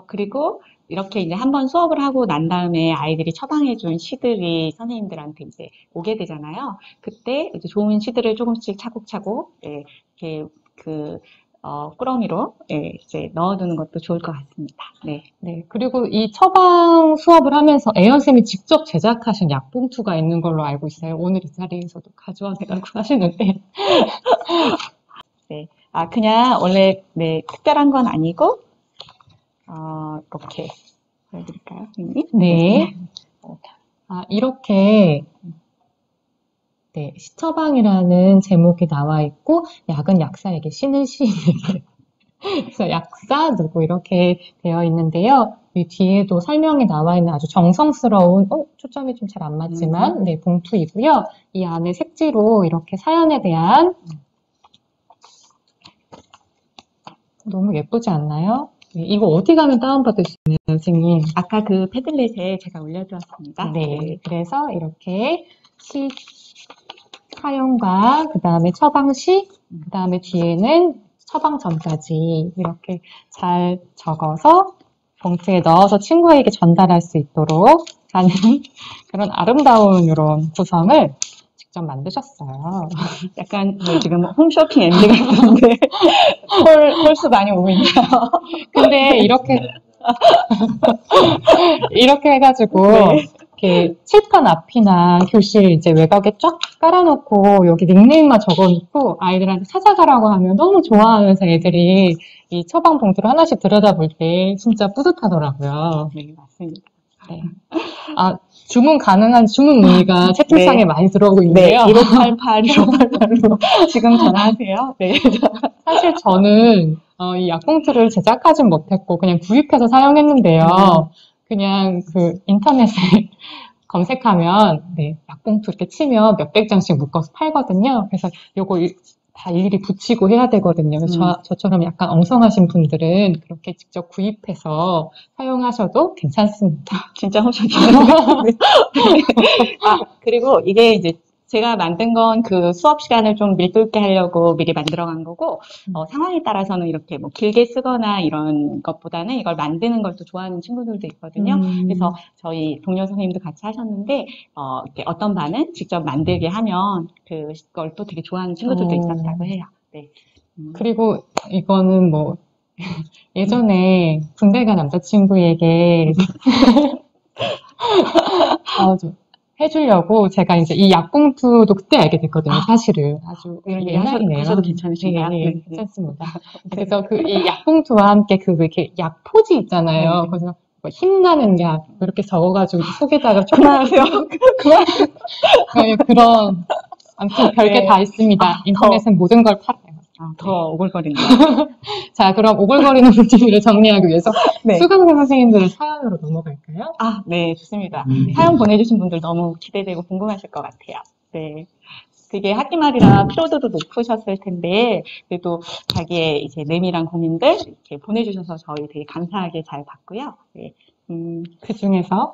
그리고 이렇게 이제 한번 수업을 하고 난 다음에 아이들이 처방해준 시들이 선생님들한테 이제 오게 되잖아요. 그때 이제 좋은 시들을 조금씩 차곡차곡, 이렇게 꾸러미로, 이제 넣어두는 것도 좋을 것 같습니다. 네. 네. 그리고 이 처방 수업을 하면서 애연쌤이 직접 제작하신 약봉투가 있는 걸로 알고 있어요. 오늘 이 자리에서도 가져와달라고 하시는데. 네. 그냥 원래, 네, 특별한 건 아니고, 이렇게 보여드릴까요, 선생님? 네. 이렇게, 네, 시처방이라는 제목이 나와 있고, 약은 약사에게, 시는 시인에게. 그래서 약사 누구 이렇게 되어 있는데요. 이 뒤에도 설명이 나와 있는 아주 정성스러운, 초점이 좀 잘 안 맞지만, 네, 봉투이고요. 이 안에 색지로 이렇게 사연에 대한, 너무 예쁘지 않나요? 이거 어디 가면 다운받을 수 있나요, 선생님? 아까 그 패들렛에 제가 올려두었습니다. 네, 그래서 이렇게 시 사연과 그 다음에 처방시, 그 다음에 뒤에는 처방 전까지 이렇게 잘 적어서 봉투에 넣어서 친구에게 전달할 수 있도록 하는 그런 아름다운 이런 구성을 직접 만드셨어요. 약간 지금 홈쇼핑 MD 같은데 홀수 많이 오고 있네요. 근데 이렇게 해가지고 이렇게 칠판 앞이나 교실 이제 외곽에 쫙 깔아놓고 여기 닉네임만 적어놓고 아이들한테 찾아가라고 하면 너무 좋아하면서 애들이 이 처방 봉투를 하나씩 들여다볼 때 진짜 뿌듯하더라고요. 네, 맞습니다. 네. 주문 가능한 주문 문의가 채팅창에 많이 들어오고 있는데요. 네, 1588로 지금 전화하세요. 네. 사실 저는 이 약봉투를 제작하진 못했고 그냥 구입해서 사용했는데요. 그냥 그 인터넷에 검색하면 네, 약봉투 이렇게 치면 몇백 장씩 묶어서 팔거든요. 그래서 요거 다 일일이 붙이고 해야 되거든요. 저처럼 약간 엉성하신 분들은 그렇게 직접 구입해서 사용하셔도 괜찮습니다. 진짜 홈쇼핑. 그리고 이게 이제 제가 만든 건 그 수업 시간을 좀 밀도 있게 하려고 미리 만들어 간 거고, 상황에 따라서는 이렇게 뭐 길게 쓰거나 이런 것보다는 이걸 만드는 걸 또 좋아하는 친구들도 있거든요. 그래서 저희 동료 선생님도 같이 하셨는데, 이렇게 어떤 반은 직접 만들게 하면 그걸 또 되게 좋아하는 친구들도 있었다고 해요. 네. 그리고 이거는 뭐, 예전에 군대 간 남자친구에게 해주려고 제가 이제 이 약봉투도 그때 알게 됐거든요, 사실은. 아주 옛날이네요. 하셔도 괜찮으신가요? 네, 괜찮습니다. 그래서 이 약봉투와 함께 이렇게 약 포지 있잖아요. 그래서 뭐 힘나는 약 이렇게 적어가지고 속에다가 그만하세요. 그런 아무튼 별게 다 있습니다. 인터넷은 모든 걸 팔아요. 더 오글거리네요. 자, 그럼 오글거리는 분위기를 정리하기 위해서 수강생 선생님들의 사연으로 넘어갈까요? 네, 좋습니다. 사연 보내주신 분들 너무 기대되고 궁금하실 것 같아요. 네. 되게 학기 말이라 피로도도 높으셨을 텐데, 그래도 자기의 이제 내밀한 고민들 이렇게 보내주셔서 저희 되게 감사하게 잘 봤고요. 네. 그 중에서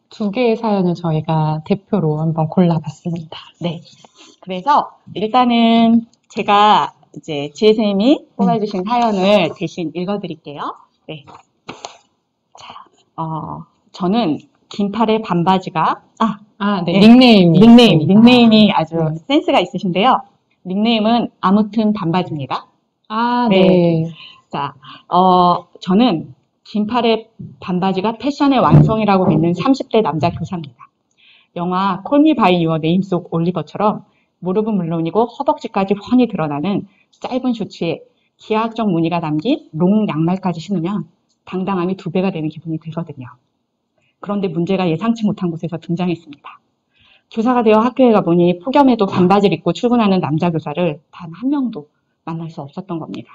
2개의 사연을 저희가 대표로 한번 골라봤습니다. 네. 그래서 일단은 제가 이제 지혜 선생님이 뽑아주신 사연을 대신 읽어드릴게요. 네. 자, 저는 긴팔의 반바지가, 네. 닉네임이 아주 센스가 있으신데요. 닉네임은 아무튼 반바지입니다. 네. 자, 저는 긴팔의 반바지가 패션의 완성이라고 믿는 30대 남자 교사입니다. 영화 콜미 바이 유어 네임 속 올리버처럼 무릎은 물론이고 허벅지까지 훤히 드러나는 짧은 셔츠에 기하학적 무늬가 담긴 롱 양말까지 신으면 당당함이 2배가 되는 기분이 들거든요. 그런데 문제가 예상치 못한 곳에서 등장했습니다. 교사가 되어 학교에 가보니 폭염에도 반바지를 입고 출근하는 남자 교사를 단 한 명도 만날 수 없었던 겁니다.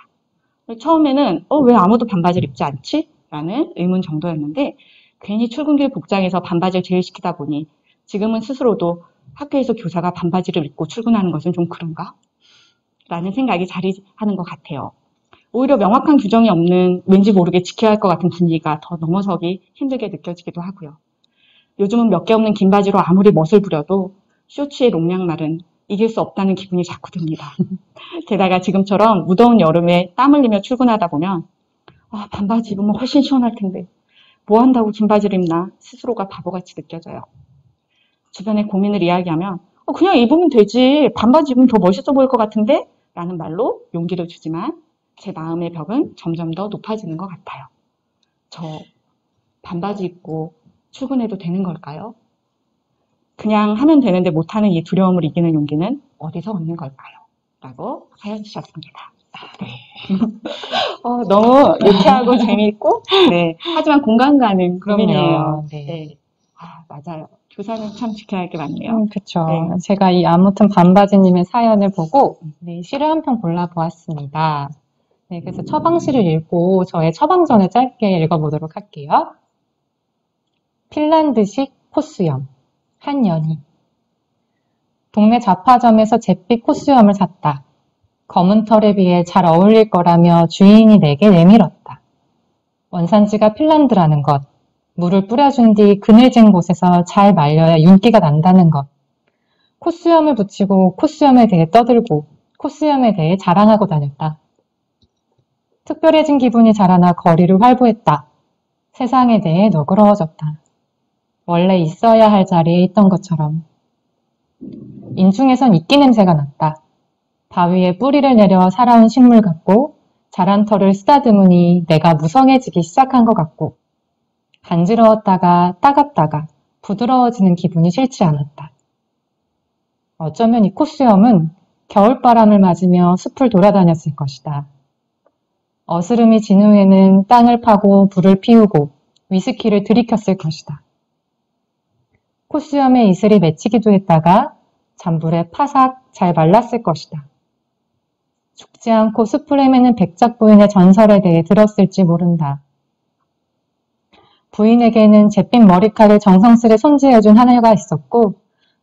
처음에는 왜 아무도 반바지를 입지 않지? 라는 의문 정도였는데 괜히 출근길 복장에서 반바지를 제외시키다 보니 지금은 스스로도 학교에서 교사가 반바지를 입고 출근하는 것은 좀 그런가? 라는 생각이 자리하는 것 같아요. 오히려 명확한 규정이 없는 왠지 모르게 지켜야 할 것 같은 분위기가 더 넘어서기 힘들게 느껴지기도 하고요. 요즘은 몇 개 없는 긴 바지로 아무리 멋을 부려도 셔츠의 롱양말은 이길 수 없다는 기분이 자꾸 듭니다. 게다가 지금처럼 무더운 여름에 땀 흘리며 출근하다 보면 반바지 입으면 훨씬 시원할 텐데 뭐 한다고 긴 바지를 입나 스스로가 바보같이 느껴져요. 주변에 고민을 이야기하면 그냥 입으면 되지, 반바지 입으면 더 멋있어 보일 것 같은데? 라는 말로 용기를 주지만 제 마음의 벽은 점점 더 높아지는 것 같아요. 저 반바지 입고 출근해도 되는 걸까요? 그냥 하면 되는데 못하는 이 두려움을 이기는 용기는 어디서 얻는 걸까요? 라고 사연 주셨습니다. 너무 유쾌하고 재미있고, 네. 하지만 공감 가는 고민이에요. 네. 맞아요. 교사는 참 지켜야 할 게 많네요. 그렇죠. 네. 제가 이 아무튼 반바지님의 사연을 보고 시를 한 편 골라보았습니다. 네, 그래서 처방시를 읽고 저의 처방전을 짧게 읽어보도록 할게요. 핀란드식 코수염, 한연희. 동네 잡화점에서 잿빛 코수염을 샀다. 검은 털에 비해 잘 어울릴 거라며 주인이 내게 내밀었다. 원산지가 핀란드라는 것, 물을 뿌려준 뒤 그늘진 곳에서 잘 말려야 윤기가 난다는 것, 코수염을 붙이고 코수염에 대해 떠들고 코수염에 대해 자랑하고 다녔다. 특별해진 기분이 자라나 거리를 활보했다. 세상에 대해 너그러워졌다. 원래 있어야 할 자리에 있던 것처럼. 인중에선 이끼 냄새가 났다. 바위에 뿌리를 내려 살아온 식물 같고 자란 털을 쓰다듬으니 내가 무성해지기 시작한 것 같고 간지러웠다가 따갑다가 부드러워지는 기분이 싫지 않았다. 어쩌면 이 코수염은 겨울바람을 맞으며 숲을 돌아다녔을 것이다. 어스름이 진 후에는 땅을 파고 불을 피우고 위스키를 들이켰을 것이다. 코수염에 이슬이 맺히기도 했다가 잔불에 파삭 잘 말랐을 것이다. 죽지 않고 숲을 헤매는 백작 부인의 전설에 대해 들었을지 모른다. 부인에게는 잿빛 머리카락을 정성스레 손질해준 하녀가 있었고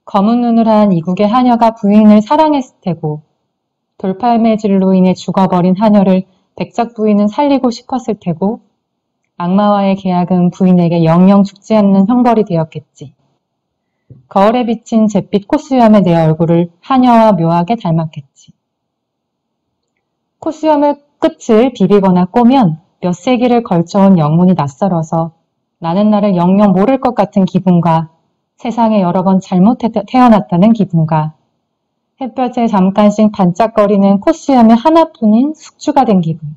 검은 눈을 한 이국의 하녀가 부인을 사랑했을 테고 돌팔매질로 인해 죽어버린 하녀를 백작 부인은 살리고 싶었을 테고 악마와의 계약은 부인에게 영영 죽지 않는 형벌이 되었겠지. 거울에 비친 잿빛 코수염의 내 얼굴을 하녀와 묘하게 닮았겠지. 코수염의 끝을 비비거나 꼬면 몇 세기를 걸쳐온 영문이 낯설어서 나는 나를 영영 모를 것 같은 기분과 세상에 여러 번 잘못 태어났다는 기분과 햇볕에 잠깐씩 반짝거리는 코수염의 하나뿐인 숙주가 된 기분.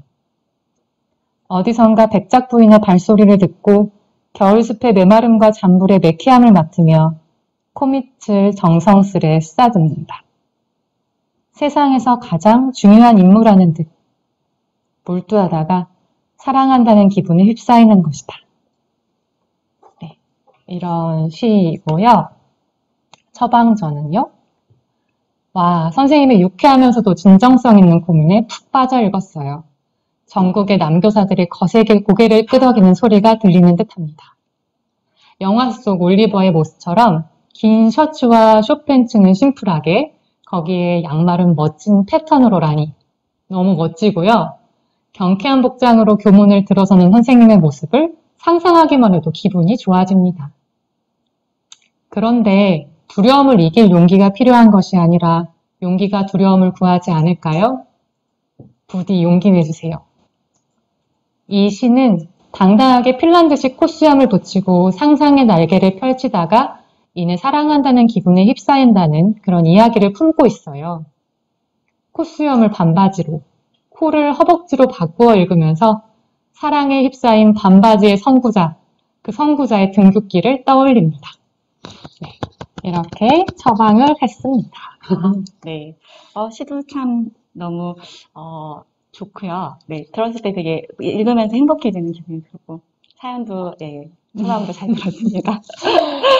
어디선가 백작 부인의 발소리를 듣고 겨울숲의 메마름과 잔불의 매캐함을 맡으며 코밑을 정성스레 쓰다듬는다. 세상에서 가장 중요한 인물하는 듯 몰두하다가 사랑한다는 기분에 휩싸이는 것이다. 네, 이런 시이고요. 처방전은요. 와, 선생님의 유쾌하면서도 진정성 있는 고민에 푹 빠져 읽었어요. 전국의 남교사들이 거세게 고개를 끄덕이는 소리가 들리는 듯합니다. 영화 속 올리버의 모습처럼 긴 셔츠와 숏팬츠는 심플하게, 거기에 양말은 멋진 패턴으로라니 너무 멋지고요. 경쾌한 복장으로 교문을 들어서는 선생님의 모습을 상상하기만 해도 기분이 좋아집니다. 그런데 두려움을 이길 용기가 필요한 것이 아니라 용기가 두려움을 구하지 않을까요? 부디 용기 내주세요. 이 시는 당당하게 핀란드식 콧수염을 붙이고 상상의 날개를 펼치다가 이내 사랑한다는 기분에 휩싸인다는 그런 이야기를 품고 있어요. 콧수염을 반바지로, 코를 허벅지로 바꾸어 읽으면서 사랑에 휩싸인 반바지의 선구자, 그 선구자의 등굣길을 떠올립니다. 네, 이렇게 처방을 했습니다. 네. 시도 참 너무, 좋고요. 네. 들었을 때 되게 읽으면서 행복해지는 기분이 들고, 사연도, 네. 소감도 잘 들었습니다.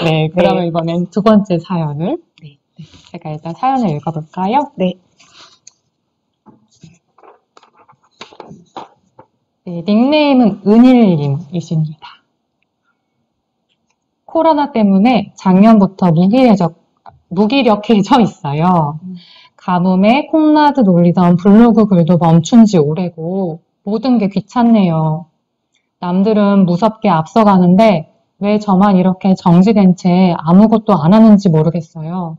네, 그러면 이번엔 두 번째 사연을. 네. 제가 일단 사연을 읽어볼까요? 네. 네, 닉네임은 은일님이십니다. 코로나 때문에 작년부터 무기력해져 있어요. 가뭄에 콩나드 놀리던 블로그 글도 멈춘 지 오래고 모든 게 귀찮네요. 남들은 무섭게 앞서가는데 왜 저만 이렇게 정지된 채 아무것도 안 하는지 모르겠어요.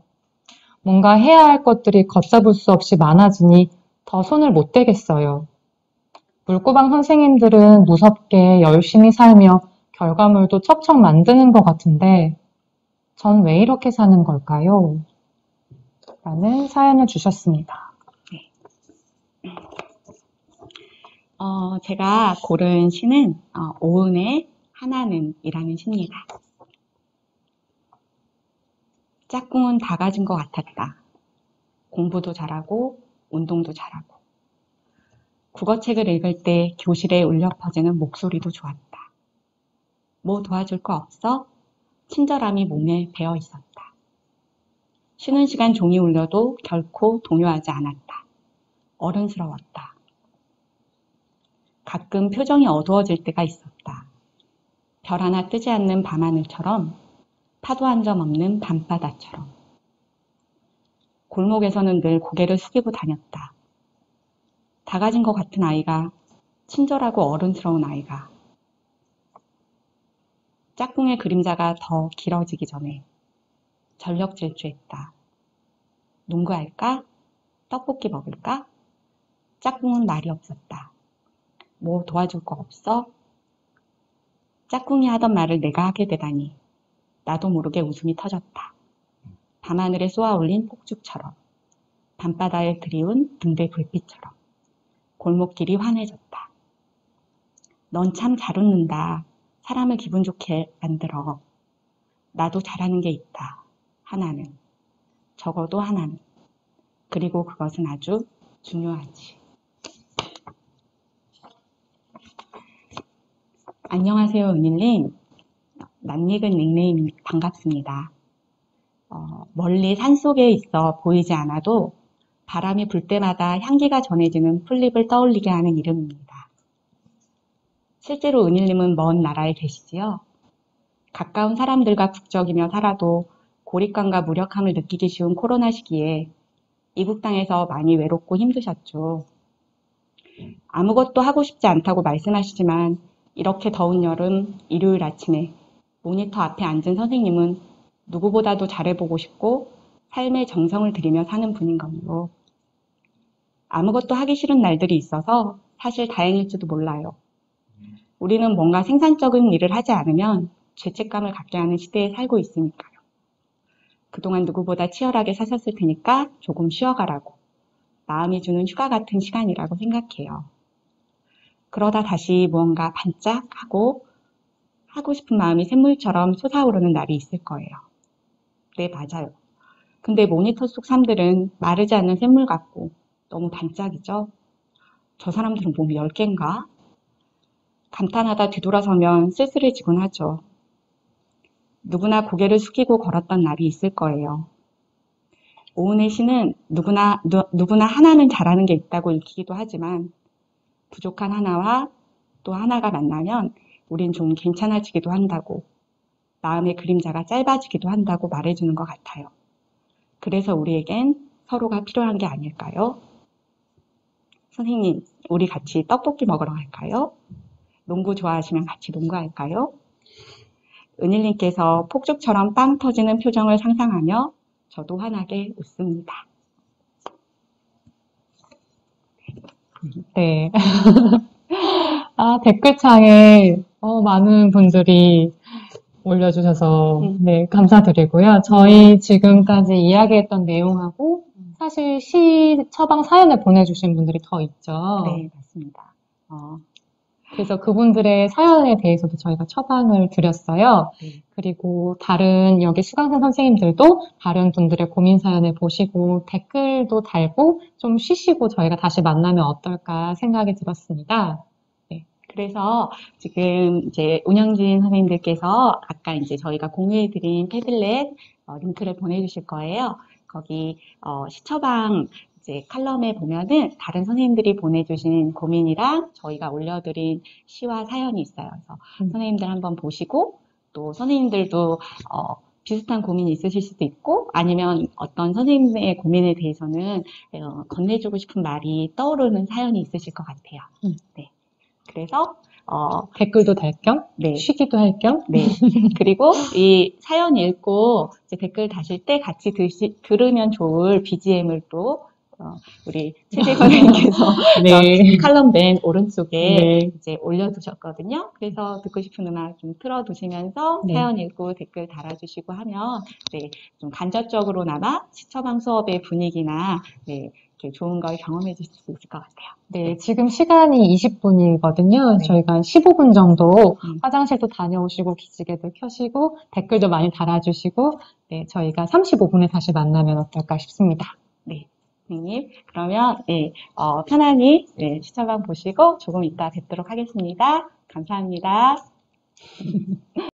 뭔가 해야 할 것들이 걷잡을 수 없이 많아지니 더 손을 못 대겠어요. 물고방 선생님들은 무섭게 열심히 살며 결과물도 척척 만드는 것 같은데 전 왜 이렇게 사는 걸까요? 라는 사연을 주셨습니다. 제가 고른 시는 오은의 하나는 이라는 시입니다. 짝꿍은 다 가진 것 같았다. 공부도 잘하고 운동도 잘하고 국어책을 읽을 때 교실에 울려 퍼지는 목소리도 좋았다. 뭐 도와줄 거 없어? 친절함이 몸에 배어 있었다. 쉬는 시간 종이 울려도 결코 동요하지 않았다. 어른스러웠다. 가끔 표정이 어두워질 때가 있었다. 별 하나 뜨지 않는 밤하늘처럼 파도 한 점 없는 밤바다처럼. 골목에서는 늘 고개를 숙이고 다녔다. 다 가진 것 같은 아이가, 친절하고 어른스러운 아이가. 짝꿍의 그림자가 더 길어지기 전에 전력 질주했다. 농구할까? 떡볶이 먹을까? 짝꿍은 말이 없었다. 뭐 도와줄 거 없어? 짝꿍이 하던 말을 내가 하게 되다니 나도 모르게 웃음이 터졌다. 밤하늘에 쏘아올린 폭죽처럼, 밤바다에 드리운 등대 불빛처럼 골목길이 환해졌다. 넌 참 잘 웃는다. 사람을 기분 좋게 만들어. 나도 잘하는 게 있다. 하나는. 적어도 하나는. 그리고 그것은 아주 중요하지. 안녕하세요, 은일님. 낯익은 닉네임 반갑습니다. 멀리 산속에 있어 보이지 않아도 바람이 불 때마다 향기가 전해지는 풀잎을 떠올리게 하는 이름입니다. 실제로 은일님은 먼 나라에 계시지요? 가까운 사람들과 북적이며 살아도 고립감과 무력함을 느끼기 쉬운 코로나 시기에 이국 땅에서 많이 외롭고 힘드셨죠. 아무것도 하고 싶지 않다고 말씀하시지만 이렇게 더운 여름 일요일 아침에 모니터 앞에 앉은 선생님은 누구보다도 잘해보고 싶고 삶에 정성을 들이며 사는 분인 거요. 아무것도 하기 싫은 날들이 있어서 사실 다행일지도 몰라요. 우리는 뭔가 생산적인 일을 하지 않으면 죄책감을 갖게 하는 시대에 살고 있으니까요. 그동안 누구보다 치열하게 사셨을 테니까 조금 쉬어가라고 마음이 주는 휴가 같은 시간이라고 생각해요. 그러다 다시 무언가 반짝하고 하고 싶은 마음이 샘물처럼 솟아오르는 날이 있을 거예요. 네, 맞아요. 근데 모니터 속 삶들은 마르지 않는 샘물 같고 너무 반짝이죠? 저 사람들은 몸이 10개인가? 감탄하다 뒤돌아서면 쓸쓸해지곤 하죠. 누구나 고개를 숙이고 걸었던 날이 있을 거예요. 오은의 시는 누구나 하나는 잘하는 게 있다고 읽히기도 하지만 부족한 하나와 또 하나가 만나면 우린 좀 괜찮아지기도 한다고, 마음의 그림자가 짧아지기도 한다고 말해주는 것 같아요. 그래서 우리에겐 서로가 필요한 게 아닐까요? 선생님, 우리 같이 떡볶이 먹으러 갈까요? 농구 좋아하시면 같이 농구할까요? 은일님께서 폭죽처럼 빵 터지는 표정을 상상하며 저도 환하게 웃습니다. 네. 댓글창에 많은 분들이 올려주셔서 네, 감사드리고요. 저희 지금까지 이야기했던 내용하고 사실 시 처방 사연을 보내주신 분들이 더 있죠. 네, 맞습니다. 그래서 그분들의 사연에 대해서도 저희가 처방을 드렸어요. 네. 그리고 다른 여기 수강생 선생님들도 다른 분들의 고민 사연을 보시고 댓글도 달고 좀 쉬시고 저희가 다시 만나면 어떨까 생각이 들었습니다. 그래서 지금 이제 운영진 선생님들께서 아까 이제 저희가 공유해드린 패들렛 링크를 보내주실 거예요. 거기 시처방 이제 칼럼에 보면은 다른 선생님들이 보내주신 고민이랑 저희가 올려드린 시와 사연이 있어요. 그래서 선생님들 한번 보시고 또 선생님들도 비슷한 고민이 있으실 수도 있고 아니면 어떤 선생님의 고민에 대해서는 건네주고 싶은 말이 떠오르는 사연이 있으실 것 같아요. 네. 그래서 댓글도 달 겸, 네. 쉬기도 할 겸. 네. 그리고 이 사연 읽고 이제 댓글 다실 때 같이 들으면 좋을 BGM을 또 우리 최재 선생님께서 네. 칼럼 맨 오른쪽에 네. 이제 올려두셨거든요. 그래서 듣고 싶은 음악 좀 틀어두시면서 네. 사연 읽고 댓글 달아주시고 하면 네, 좀 간접적으로나마 시처방 수업의 분위기나 네, 이렇게 좋은 걸 경험해 주실 수 있을 것 같아요. 네, 지금 시간이 20분이거든요. 네. 저희가 한 15분 정도 화장실도 다녀오시고 기지개도 켜시고 댓글도 많이 달아주시고 네, 저희가 35분에 다시 만나면 어떨까 싶습니다. 네, 선생님. 그러면 네, 편안히 네, 시처방 보시고 조금 이따 뵙도록 하겠습니다. 감사합니다.